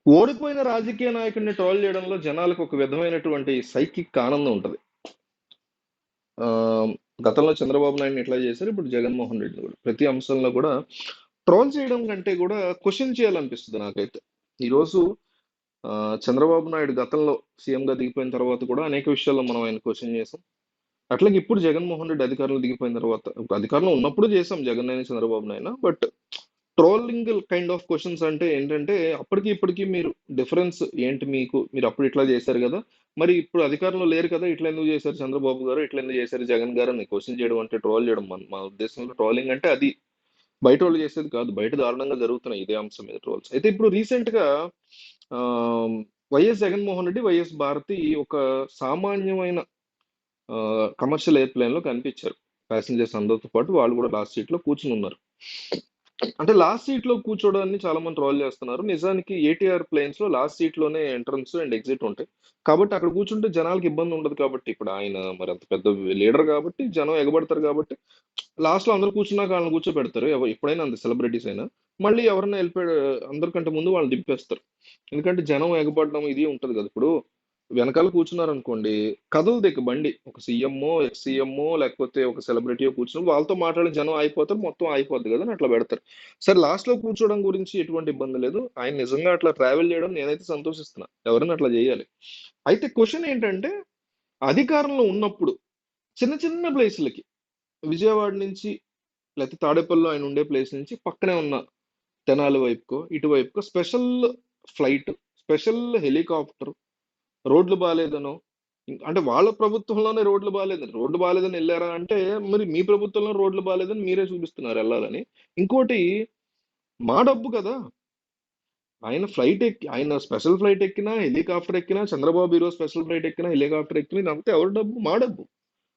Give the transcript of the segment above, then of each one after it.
ఓడిపోయిన రాజకీయ నాయకుడిని ట్రోల్ చేయడంలో జనాలకు ఒక విధమైనటువంటి సైకిక్ ఆనందం ఉంటది. ఆ, గతంలో చంద్రబాబు నాయుడుని ఎట్లా చేశారు, ఇప్పుడు జగన్మోహన్ రెడ్డిని కూడా ప్రతి అంశంలో కూడా ట్రోల్ చేయడం కంటే కూడా క్వశ్చన్ చేయాలనిపిస్తుంది నాకైతే. ఈరోజు ఆ, చంద్రబాబు నాయుడు గతంలో సీఎం గా దిగిపోయిన తర్వాత కూడా అనేక విషయాల్లో మనం ఆయన క్వశ్చన్ చేసాం. అట్లాగే ఇప్పుడు జగన్మోహన్ రెడ్డి అధికారంలో దిగిపోయిన తర్వాత, అధికారంలో ఉన్నప్పుడు చేసాం జగన్ అయినా Chandrababu Naidu. But trolling kind of questions అంటే ఏంటంటే, అప్పటికి ఇప్పటికి మీరు డిఫరెన్స్ ఏంటి? మీరు అప్పుడు ఇట్లా చేశారు కదా, మరి ఇప్పుడు అధికారంలో లేరు కదా, ఇట్లా ఎందుకు చేశారు చంద్రబాబు గారు, ఇట్లా ఎందుకు చేశారు జగన్ గారు అని క్వశ్చన్ చేయడం అంటే ట్రోల్ చేయడం. మా ఉద్దేశంలో ట్రోలింగ్ అంటే అది బయట వాళ్ళు చేసేది కాదు, బయట దారుణంగా జరుగుతున్నాయి ఇదే అంశం మీద ట్రోల్స్. అయితే ఇప్పుడు రీసెంట్ గా ఆ, వైఎస్ జగన్మోహన్ రెడ్డి, వైఎస్ భారతి ఒక సామాన్యమైన కమర్షియల్ ఎయిర్ప్లేన్ లో కనిపించారు. ప్యాసింజర్స్ అందరితో పాటు వాళ్ళు కూడా లాస్ట్ సీట్ లో కూర్చుని ఉన్నారు. అంటే లాస్ట్ సీట్ లో కూర్చోవడాన్ని చాలా మంది ట్రోల్ చేస్తున్నారు. నిజానికి ఏటీఆర్ ప్లేన్స్ లో లాస్ట్ సీట్ లోనే ఎంట్రన్స్ అండ్ ఎగ్జిట్ ఉంటాయి. కాబట్టి అక్కడ కూర్చుంటే జనాలకు ఇబ్బంది ఉండదు. కాబట్టి ఇప్పుడు ఆయన మరి అంత పెద్ద లీడర్ కాబట్టి జనం ఎగబడతారు. కాబట్టి లాస్ట్ లో అందరు కూర్చున్నాక వాళ్ళని కూర్చోబెడతారు. ఎప్పుడైనా అంత సెలబ్రిటీస్ అయినా మళ్ళీ ఎవరైనా వెళ్ళిపోయాడు అందరికంటే ముందు వాళ్ళు దింపేస్తారు. ఎందుకంటే జనం ఎగబడడం ఇది ఉంటది కదా. ఇప్పుడు వెనకాల కూర్చున్నారనుకోండి, కదలదు ఇక బండి. ఒక సీఎంఓ, ఎక్స్ సీఎంఓ, లేకపోతే ఒక సెలబ్రిటీయో కూర్చుని వాళ్ళతో మాట్లాడిన జనం అయిపోతారు, మొత్తం అయిపోద్ది కదా అని అట్లా పెడతారు. సరే, లాస్ట్ లో కూర్చోవడం గురించి ఎటువంటి ఇబ్బంది లేదు. ఆయన నిజంగా అట్లా ట్రావెల్ చేయడం నేనైతే సంతోషిస్తున్నా. ఎవరైనా అట్లా చేయాలి. అయితే క్వశ్చన్ ఏంటంటే, అధికారంలో ఉన్నప్పుడు చిన్న చిన్న ప్లేసులకి, విజయవాడ నుంచి లేకపోతే తాడేపల్లిలో ఆయన ఉండే ప్లేస్ నుంచి పక్కనే ఉన్న తెనాలి వైపుకో ఇటువైపుకో స్పెషల్ ఫ్లైట్, స్పెషల్ హెలికాప్టర్, రోడ్లు బాగాలేదనో, అంటే వాళ్ళ ప్రభుత్వంలోనే రోడ్లు బాగాలేదని వెళ్ళారా అంటే, మరి మీ ప్రభుత్వంలో రోడ్లు బాగాలేదని మీరే చూపిస్తున్నారు వెళ్ళాలని. ఇంకోటి, మా డబ్బు కదా. ఆయన స్పెషల్ ఫ్లైట్ ఎక్కినా, హెలికాప్టర్ ఎక్కినా, చంద్రబాబు ఈరోజు స్పెషల్ ఫ్లైట్ ఎక్కినా, హెలికాప్టర్ ఎక్కినా, ఇదంతా ఎవరి డబ్బు? మా డబ్బు.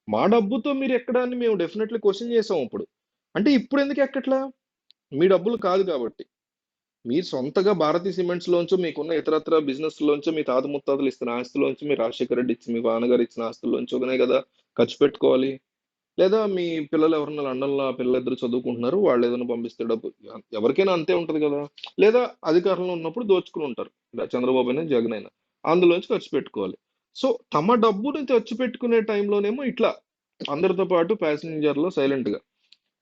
మా డబ్బుతో మీరు ఎక్కడాన్ని మేము డెఫినెట్లీ క్వశ్చన్ చేసాం అప్పుడు. అంటే ఇప్పుడు ఎందుకు ఎక్కట్లా? మీ డబ్బులు కాదు కాబట్టి. మీరు సొంతగా భారతీయ సిమెంట్స్ లోంచో, మీకున్న ఇతరత్ర బిజినెస్ లోంచో, మీ తాత ముత్తాతలు ఇస్తున్న ఆస్తిలోంచో, మీ రాజశేఖర రెడ్డి ఇచ్చి మీ నాన్నగారు ఇచ్చిన ఆస్తుల్లోంచోనే కదా ఖర్చు పెట్టుకోవాలి. లేదా మీ పిల్లలు ఎవరన్నా లండన్లో ఆ పిల్లలిద్దరు చదువుకుంటున్నారు, వాళ్ళు ఏదైనా పంపిస్తే డబ్బు. ఎవరికైనా అంతే ఉంటది కదా. లేదా అధికారంలో ఉన్నప్పుడు దోచుకుని ఉంటారు, ఇలా చంద్రబాబు అయినా జగన్ అయినా, అందులోంచి ఖర్చు పెట్టుకోవాలి. సో తమ డబ్బుని ఖర్చు పెట్టుకునే టైంలోనేమో ఇట్లా అందరితో పాటు ప్యాసింజర్లో సైలెంట్ గా.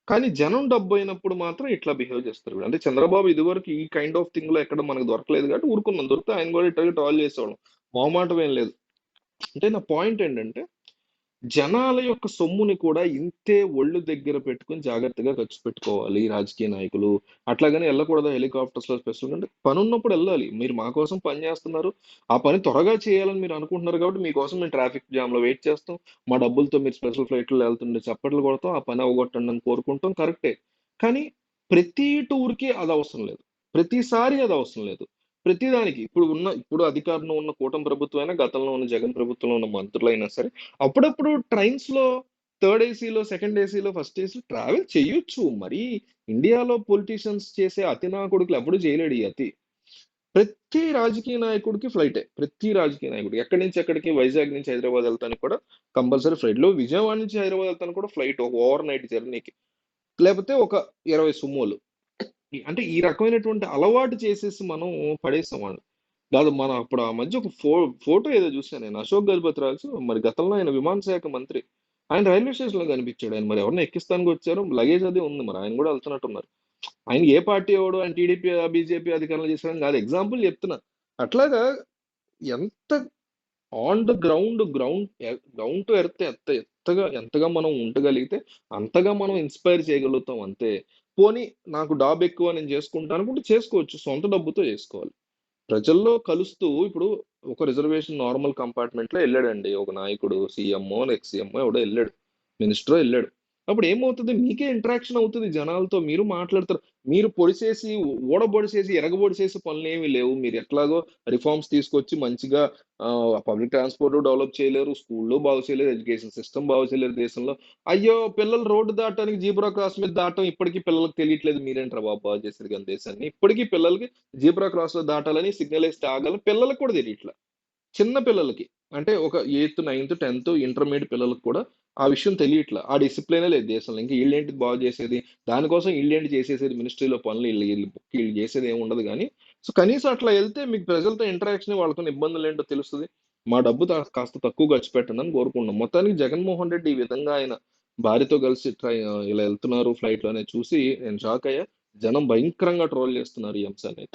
కానీ జనం డబ్బు అయినప్పుడు మాత్రం ఇట్లా బిహేవ్ చేస్తారు. అంటే చంద్రబాబు ఇదివరకు ఈ కైండ్ ఆఫ్ థింగ్ లో ఎక్కడ మనకు దొరకలేదు కాబట్టి ఊరుకున్నాం. దొరికితే ఆయన కూడా ఇట్లా ట్రాల్ చేసేవాళ్ళం. మొహమాటం ఏం లేదు. అంటే నా పాయింట్ ఏంటంటే, జనాల యొక్క సొమ్ముని కూడా ఇంతే ఒళ్ళు దగ్గర పెట్టుకుని జాగ్రత్తగా ఖర్చు పెట్టుకోవాలి ఈ రాజకీయ నాయకులు. అట్లాగని వెళ్ళకూడదు హెలికాప్టర్స్ లో స్పెషల్. అంటే పని ఉన్నప్పుడు వెళ్ళాలి. మీరు మా కోసం పని చేస్తున్నారు, ఆ పని త్వరగా చేయాలని మీరు అనుకుంటున్నారు కాబట్టి మీకోసం మేము ట్రాఫిక్ జామ్ లో వెయిట్ చేస్తాం. మా డబ్బులతో మీరు స్పెషల్ ఫ్లైట్లో వెళ్తుండే చప్పట్లు కొడతాం, ఆ పని అవగొట్టండి అని కోరుకుంటాం, కరెక్టే. కానీ ప్రతి టూర్కి అది అవసరం లేదు, ప్రతిసారి అది అవసరం లేదు. ప్రతిదానికి ఇప్పుడు అధికారంలో ఉన్న కూటమి ప్రభుత్వం అయినా, గతంలో ఉన్న జగన్ ప్రభుత్వంలో ఉన్న మంత్రులైనా సరే, అప్పుడప్పుడు ట్రైన్స్ లో థర్డ్ ఏసీలో, సెకండ్ ఏసీలో, ఫస్ట్ ఏసీలో ట్రావెల్ చేయొచ్చు. మరి ఇండియాలో పొలిటీషియన్స్ చేసే అతి నా కొడుకులు ఎప్పుడు చేయలేడు ఈ అతి. ప్రతి రాజకీయ నాయకుడికి ఫ్లైటే. ప్రతి రాజకీయ నాయకుడికి ఎక్కడి నుంచి ఎక్కడికి, వైజాగ్ నుంచి హైదరాబాద్ వెళ్తానికి కూడా కంపల్సరీ ఫ్లైట్ లో, విజయవాడ నుంచి హైదరాబాద్ వెళ్తానికి కూడా ఫ్లైట్, ఒక ఓవర్ నైట్ జర్నీకి. లేకపోతే ఒక 20 సుమోలు. అంటే ఈ రకమైనటువంటి అలవాటు చేసేసి మనం పడేస్తాం వాళ్ళు. కాదు, మన అప్పుడు ఆ మధ్య ఒక ఫోటో ఏదో చూసాను నేను, అశోక్ గజపతి రాజు మరి గతంలో ఆయన విమాన శాఖ మంత్రి. ఆయన రైల్వే స్టేషన్ లో కనిపించాడు. ఆయన మరి ఎవరిని ఎక్కిస్తానికి వచ్చారు, లగేజ్ అదే ఉంది, మరి ఆయన కూడా వెళ్తున్నట్టున్నారు. ఆయన ఏ పార్టీ ఎవడు, ఆయన టీడీపీ బీజేపీ అధికారంలో చేశారని కాదు, ఎగ్జాంపుల్ చెప్తున్నా. అట్లాగా ఎంత on the ground to earth ఎంతగా మనం ఉండగలిగితే అంతగా మనం ఇన్స్పైర్ చేయగలుగుతాం అంతే. పోనీ నాకు డాబ్ ఎక్కువ నేను చేసుకుంటాను అనుకుంటే చేసుకోవచ్చు, సొంత డబ్బుతో చేసుకోవాలి. ప్రజల్లో కలుస్తూ ఇప్పుడు ఒక రిజర్వేషన్ నార్మల్ కంపార్ట్మెంట్ లో వెళ్ళాడండి ఒక నాయకుడు, సీఎంఓ ఎక్స్ సీఎంఓ ఎవడో వెళ్ళాడు, మినిస్టర్ వెళ్ళాడు. అప్పుడు ఏమవుతుంది? మీకే ఇంటరాక్షన్ అవుతుంది జనాలతో, మీరు మాట్లాడతారు. మీరు పొడిసేసి, ఊడబొడిసేసి, ఎరగబొడిసేసి పనులు ఏమీ లేవు. మీరు ఎట్లాగో రిఫార్మ్స్ తీసుకొచ్చి మంచిగా పబ్లిక్ ట్రాన్స్పోర్ట్ డెవలప్ చేయలేరు, స్కూల్లో బాగు చేయలేరు, ఎడ్యుకేషన్ సిస్టమ్ బాగు చేయలేరు దేశంలో. అయ్యో, పిల్లలు రోడ్డు దాటడానికి జీబ్రా క్రాస్ మీద దాటం ఇప్పటికీ పిల్లలకు తెలియట్లేదు. మీరేంట్రా బాబు బాగు చేశారు కానీ దేశాన్ని. ఇప్పటికీ పిల్లలకి జీబ్రా క్రాస్ లో దాటాలని, సిగ్నల్ వేస్తే ఆగాలని పిల్లలకు కూడా తెలియట్లా. చిన్న పిల్లలకి, అంటే ఒక 8th 9th 10th ఇంటర్మీడియట్ పిల్లలకు కూడా ఆ విషయం తెలియట్లా. ఆ డిసిప్లినే లేదు దేశంలో. ఇంకా వీళ్ళేంటి బాగు చేసేది, దానికోసం వీళ్ళేంటి చేసేసేది, మినిస్ట్రీలో పనులు వీళ్ళు వీళ్ళు వీళ్ళు చేసేది ఏమి ఉండదు. కానీ సో, కనీసం అట్లా ఎళ్తే మీకు ప్రజలతో ఇంటరాక్షన్ వాళ్ళతోని ఇబ్బందులేంటో తెలుస్తది. మా డబ్బు కాస్త తక్కువ ఖర్చు పెట్టండని కోరుకుంటున్నాం. మొత్తానికి జగన్మోహన్ రెడ్డి ఈ విధంగా ఆయన భార్యతో కలిసి ఇలా ఎళ్తున్నారు ఫ్లైట్‌లో అనేది చూసి నేను షాక్ అయ్యా. జనం భయంకరంగా ట్రోల్ చేస్తున్నారు ఈ అంశాన్ని.